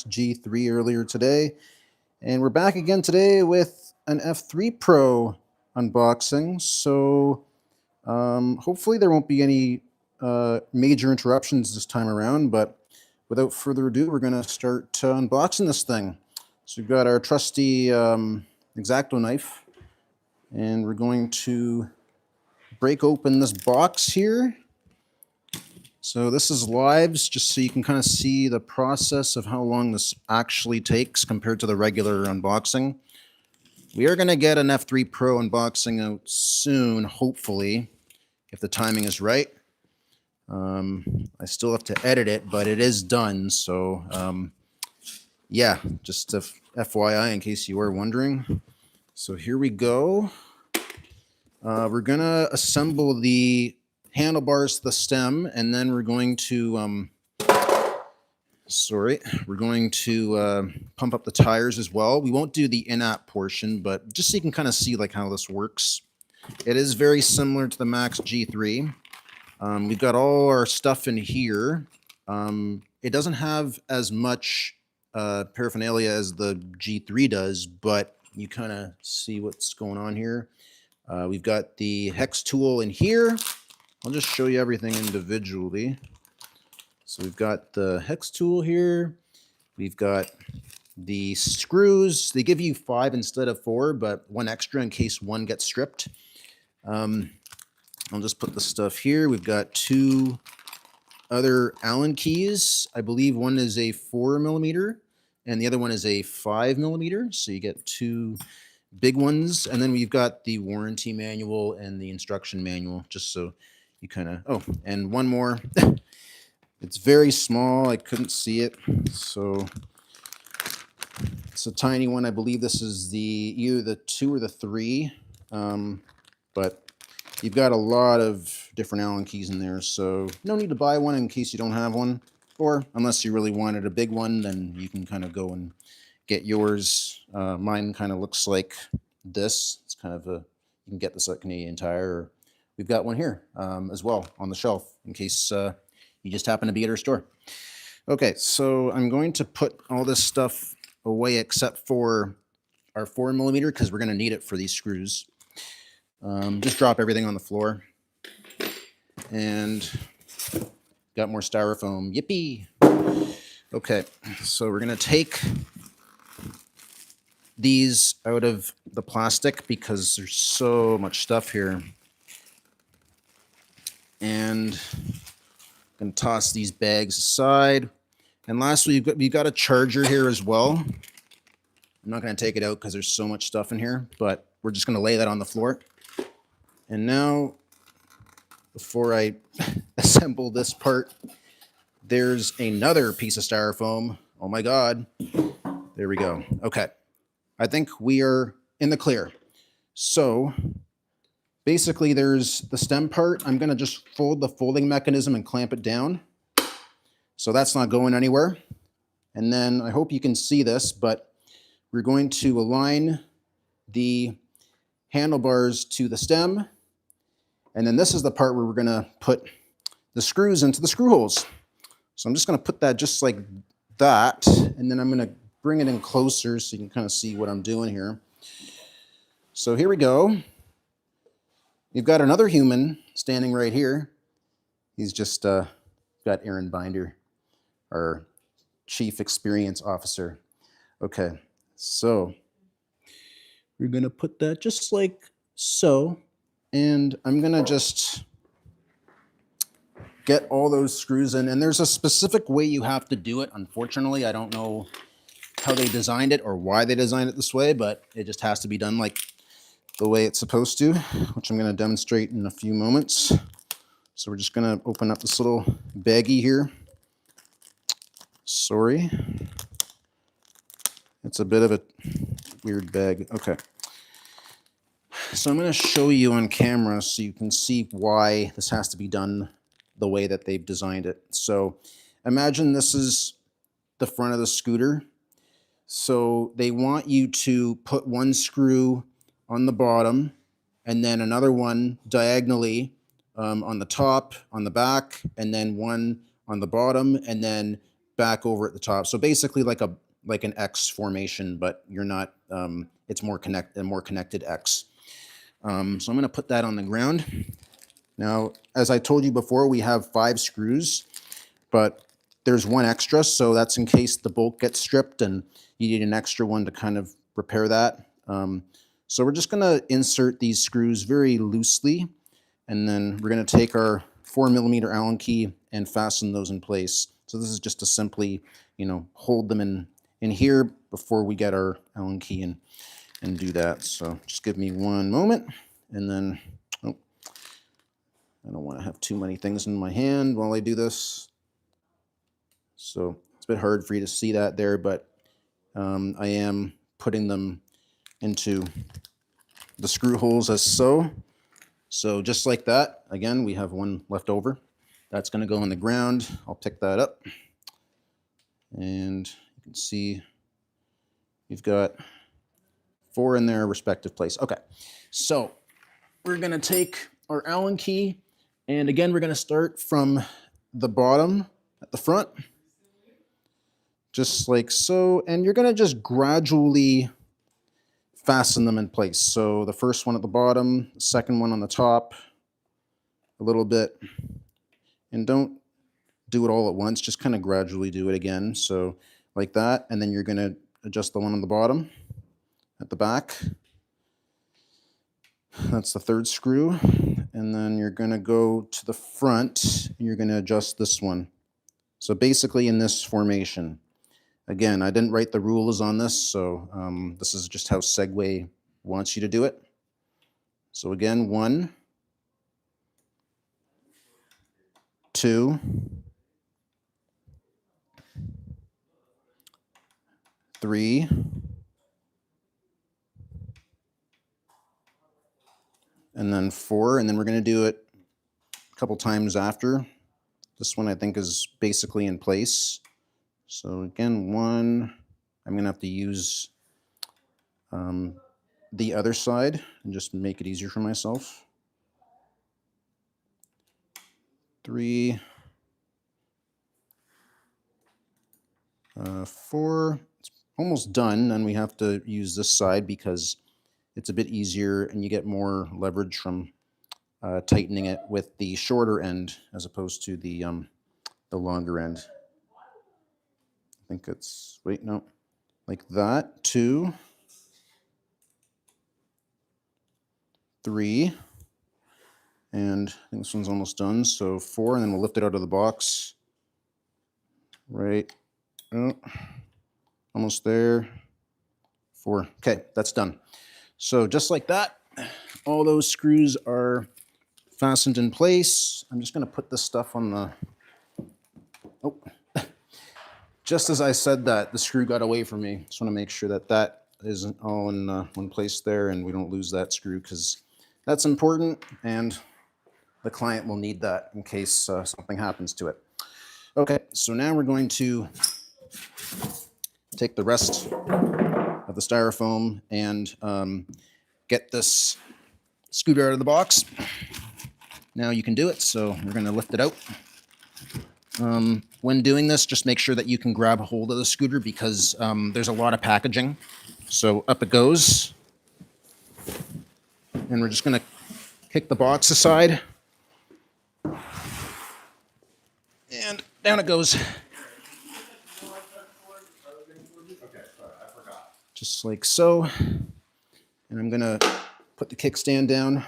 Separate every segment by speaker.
Speaker 1: G3 earlier today, and we're back again today with an F3 Pro unboxing. So hopefully there won't be any major interruptions this time around, but without further ado, we're going to start unboxing this thing. So we've got our trusty X-Acto knife, and we're going to break open this box here. So this is lives, just so you can kind of see the process of how long this actually takes compared to the regular unboxing. We are going to get an F3 Pro unboxing out soon, hopefully, if the timing is right. I still have to edit it, but it is done. So yeah, just FYI in case you were wondering. So here we go. We're going to assemble the handlebars to the stem, and then we're going to pump up the tires as well. We won't do the in-app portion, but just so you can kind of see like how this works. It is very similar to the Max G3. We've got all our stuff in here. It doesn't have as much paraphernalia as the G3 does, but you kind of see what's going on here. We've got the hex tool in here. I'll just show you everything individually. So we've got the hex tool here. We've got the screws. They give you 5 instead of 4, but 1 extra in case one gets stripped. I'll just put the stuff here. We've got 2 other Allen keys. I believe one is a 4mm and the other one is a 5mm. So you get 2 big ones. And then we've got the warranty manual and the instruction manual, just so you kind of, oh, and one more. It's very small. I couldn't see it. So it's a tiny one. I believe this is either the 2 or the 3. But you've got a lot of different Allen keys in there. So no need to buy one in case you don't have one. Or unless you really wanted a big one, then you can kind of go and get yours. Mine kind of looks like this. It's kind of you can get this at Canadian Tire. Or we've got one here as well on the shelf in case you just happen to be at our store. Okay, so I'm going to put all this stuff away except for our 4mm because we're going to need it for these screws. Just drop everything on the floor. And got more styrofoam. Yippee! Okay, so we're going to take these out of the plastic because there's so much stuff here. And I'm going to toss these bags aside. And lastly, we've got a charger here as well. I'm not going to take it out because there's so much stuff in here, but we're just going to lay that on the floor. And now, before I assemble this part, there's another piece of styrofoam. Oh my God. There we go. Okay. I think we are in the clear. So basically there's the stem part. I'm going to just fold the folding mechanism and clamp it down. So that's not going anywhere. And then I hope you can see this, but we're going to align the handlebars to the stem. And then this is the part where we're going to put the screws into the screw holes. So I'm just going to put that just like that. And then I'm going to bring it in closer so you can kind of see what I'm doing here. So here we go. You've got another human standing right here. He's just got Aaron Binder, our Chief Experience Officer. Okay, so we're going to put that just like so. And I'm going to just get all those screws in. And there's a specific way you have to do it. Unfortunately, I don't know how they designed it or why they designed it this way, but it just has to be done like the way it's supposed to, which I'm going to demonstrate in a few moments. So we're just going to open up this little baggie here. Sorry. It's a bit of a weird bag. Okay. So I'm going to show you on camera so you can see why this has to be done the way that they've designed it. So imagine this is the front of the scooter. So they want you to put one screw on the bottom and then another one diagonally on the top, on the back, and then one on the bottom, and then back over at the top. So basically like an X formation, but you're not, it's more connected X. So I'm going to put that on the ground. Now, as I told you before, we have 5 screws, but there's one extra, so that's in case the bolt gets stripped and you need an extra one to kind of repair that. So we're just going to insert these screws very loosely, and then we're going to take our 4mm Allen key and fasten those in place. So this is just to simply, hold them in here before we get our Allen key and do that. So just give me one moment, and then, I don't want to have too many things in my hand while I do this. So it's a bit hard for you to see that there, but I am putting them into the screw holes as so. So just like that, again, we have one left over. That's going to go on the ground. I'll pick that up. And you can see we've got 4 in their respective place. Okay, so we're going to take our Allen key, and again, we're going to start from the bottom at the front, just like so, and you're going to just gradually fasten them in place. So the first one at the bottom, the second one on the top, a little bit, and don't do it all at once, just kind of gradually do it again. So like that, and then you're going to adjust the one on the bottom at the back. That's the 3rd screw, and then you're going to go to the front, and you're going to adjust this one. So basically in this formation. Again, I didn't write the rules on this, so this is just how Segway wants you to do it. So again, 1, 2, 3, and then 4, and then we're going to do it a couple times after. This one I think is basically in place. So again, 1, I'm going to have to use the other side and just make it easier for myself. 3, 4, it's almost done, and we have to use this side because it's a bit easier and you get more leverage from tightening it with the shorter end as opposed to the longer end. I think it's, wait, no, like that. 2, 3, and I think this one's almost done, so 4, and then we'll lift it out of the box. Right, oh, almost there. 4, okay, that's done. So just like that, all those screws are fastened in place. I'm just going to put this stuff on the, oh, just as I said that, the screw got away from me. Just want to make sure that that isn't all in one place there and we don't lose that screw, because that's important and the client will need that in case something happens to it. Okay, so now we're going to take the rest of the styrofoam and get this scooter out of the box. Now you can do it, so we're going to lift it out. When doing this, just make sure that you can grab a hold of the scooter because there's a lot of packaging. So up it goes. And we're just going to kick the box aside. And down it goes. Just like so. And I'm going to put the kickstand down.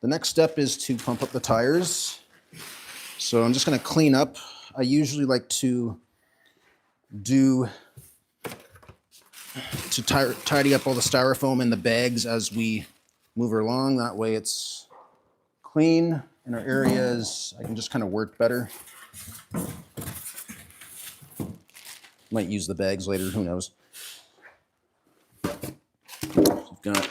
Speaker 1: The next step is to pump up the tires. So I'm just going to clean up. I usually like to tidy up all the styrofoam in the bags as we move along. That way it's clean and our areas, I can just kind of work better. Might use the bags later, who knows. We've got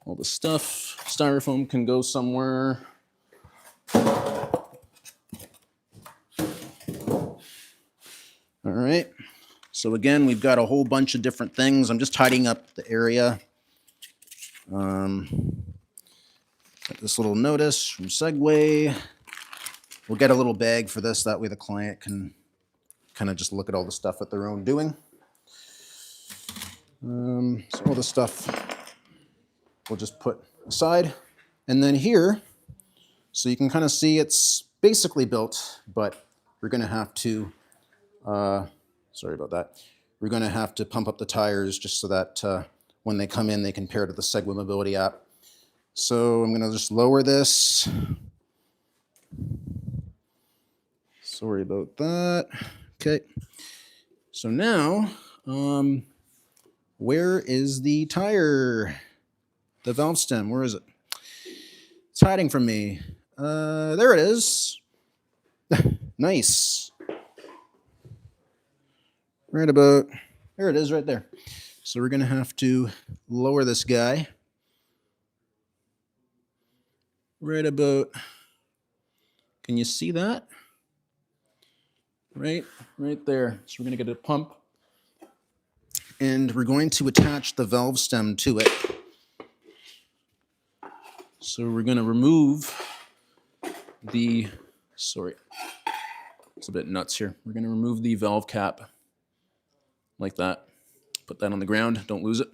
Speaker 1: all the stuff. Styrofoam can go somewhere. All right, so again, we've got a whole bunch of different things. I'm just tidying up the area. Got this little notice from Segway. We'll get a little bag for this, that way the client can kind of just look at all the stuff that they're own doing. So all the stuff we'll just put aside. And then here, so you can kind of see it's basically built, but we're going to have to, sorry about that. We're going to have to pump up the tires just so that when they come in, they can pair to the Segway Mobility app. So I'm going to just lower this. Sorry about that. Okay. So now, where is the tire? The valve stem, where is it? It's hiding from me. There it is. Nice. Right about, there it is right there. So we're going to have to lower this guy. Right about, can you see that? Right there. So we're going to get a pump. And we're going to attach the valve stem to it. So we're going to remove the, sorry, it's a bit nuts here. We're going to remove the valve cap like that. Put that on the ground. Don't lose it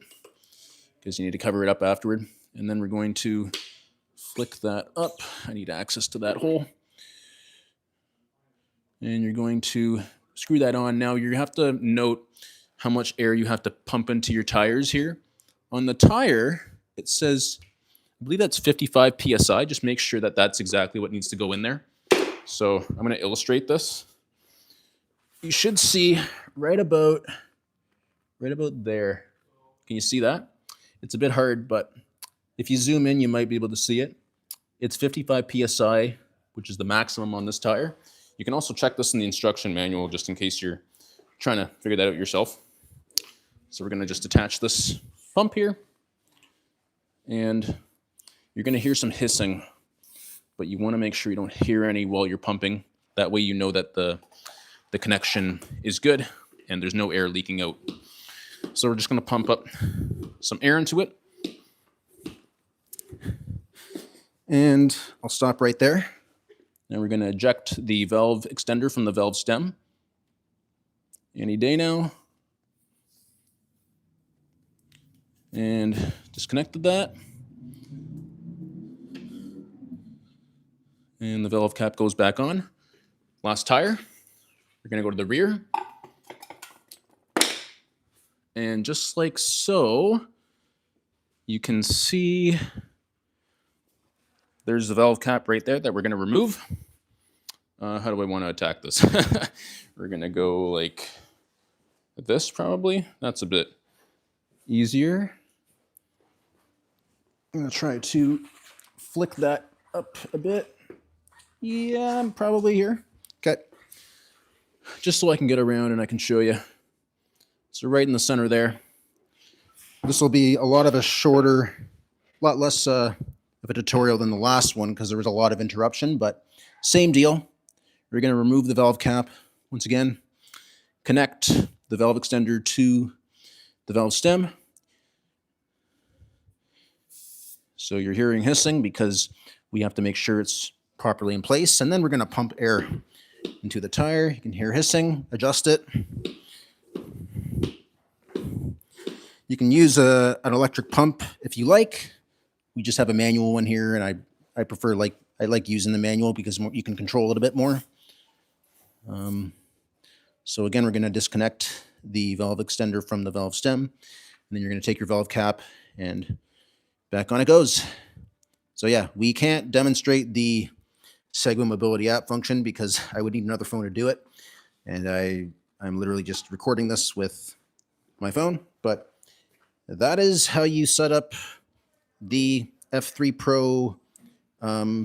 Speaker 1: because you need to cover it up afterward. And then we're going to flick that up. I need access to that hole. And you're going to screw that on. Now you have to note how much air you have to pump into your tires here. On the tire, it says, I believe that's 55 PSI. Just make sure that that's exactly what needs to go in there. So I'm going to illustrate this. You should see right about there. Can you see that? It's a bit hard, but if you zoom in, you might be able to see it. It's 55 PSI, which is the maximum on this tire. You can also check this in the instruction manual just in case you're trying to figure that out yourself. So we're going to just attach this pump here. And you're going to hear some hissing, but you want to make sure you don't hear any while you're pumping. That way you know that the connection is good and there's no air leaking out. So we're just going to pump up some air into it. And I'll stop right there. Now we're going to eject the valve extender from the valve stem. Any day now. And disconnected that. And the valve cap goes back on. Last tire. We're going to go to the rear. And just like so, you can see there's the valve cap right there that we're going to remove. How do I want to attack this? We're going to go like this probably. That's a bit easier. I'm going to try to flick that up a bit. Yeah, I'm probably here. Okay. Just so I can get around and I can show you. So right in the center there. This will be a lot less of a tutorial than the last one because there was a lot of interruption, but same deal. We're going to remove the valve cap once again, connect the valve extender to the valve stem. So you're hearing hissing because we have to make sure it's properly in place, and then we're going to pump air into the tire. You can hear hissing, adjust it. You can use an electric pump if you like. We just have a manual one here, and I prefer I like using the manual because you can control it a bit more. So again, we're going to disconnect the valve extender from the valve stem, and then you're going to take your valve cap and back on it goes. So yeah, we can't demonstrate the Segway Mobility app function because I would need another phone to do it, and I'm literally just recording this with my phone. But that is how you set up the F3 Pro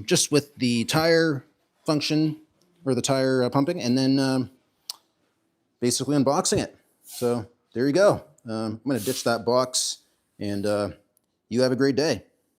Speaker 1: just with the tire function or the tire pumping, and then basically unboxing it. So there you go. I'm going to ditch that box, and you have a great day.